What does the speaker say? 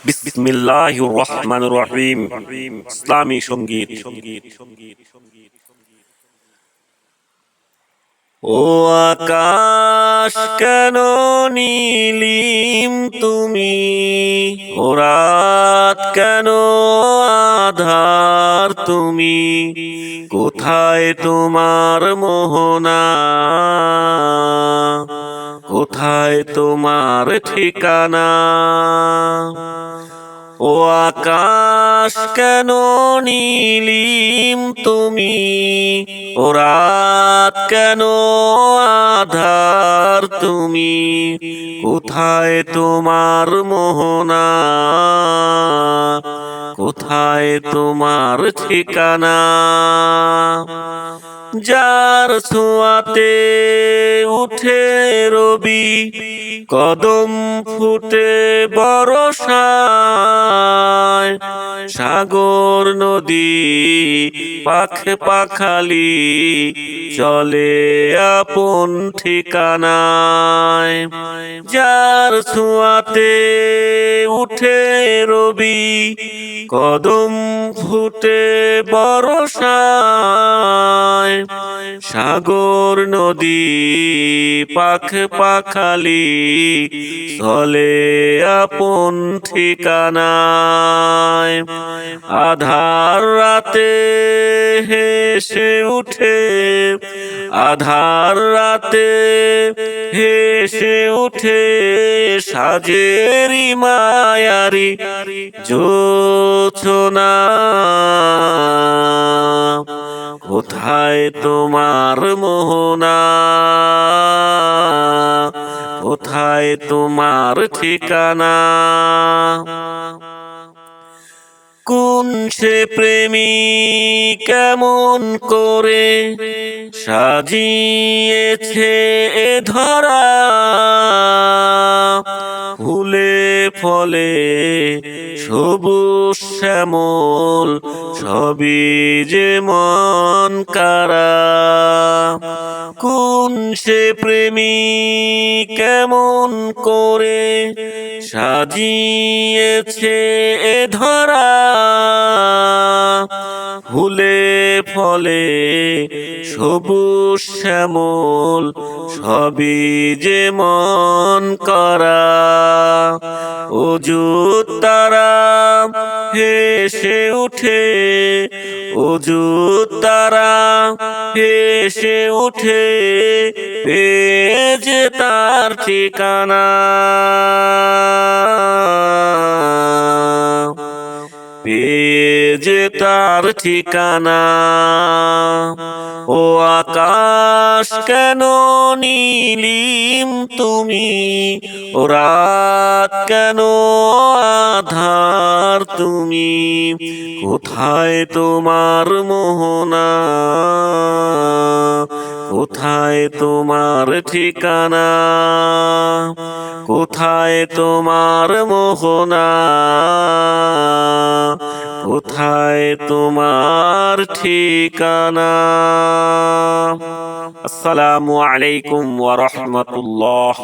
বিসমিল্লাহির রহমানির রহিম। ইসলামী সঙ্গীত। ও আকাশ কেন নীলিম তুমি, ও রাত কেন আধার তুমি, কোথায় তোমার মোহনা, কোথায় তোমার ঠিকানা। ও আকাশ কেন নীলিম তুমি, ও রাত কেন আধার তুমি, কোথায় তোমার মোহনা, কোথায় তোমার ঠিকানা। যার ছোঁয়াতে উঠে রবি, কদম ফুটে বরষায়, সাগর নদী পাখে পাখালি চলে আপন ঠিকানায়। যার ছোঁয়াতে উঠে রবি, কদম ফুটে বরষায়, সাগর নদী পাখে পাখালি চলে আপন ঠিকানায়। আধার রাতে হেসে উঠে, আধার রাতে হেসে উঠে সাজেরি মায়ারি জোছনা, কোথায় তোমার মোহনা, কোথায় তোমার ঠিকানা। কোন সে প্রেমিক কেমন করে সাজিয়েছে এ ধরা, ফুলে ফলে সবুজ শ্যামল সবই যে মন কারা। কোন সে প্রেমিক কেমন করে সাজিয়েছে এ ধরা, ফুলে ফলে সবুজ শ্যামল সবই যে মন করা। অযুত তারা হেসে উঠে, অযুত তারা হেসে উঠে পেয়ে তার ঠিকানা, পেয়ে তার ঠিকানা। ও আকাশ কেন নীলিম তুমি, ও রাত কেন আধার তুমি, কোথায় তোমার মোহনা, কোথায় তোমার ঠিকানা, কোথায় তোমার মোহনা, কোথায় তোমার ঠিকানা। আসসালামু আলাইকুম ওয়া রাহমাতুল্লাহ।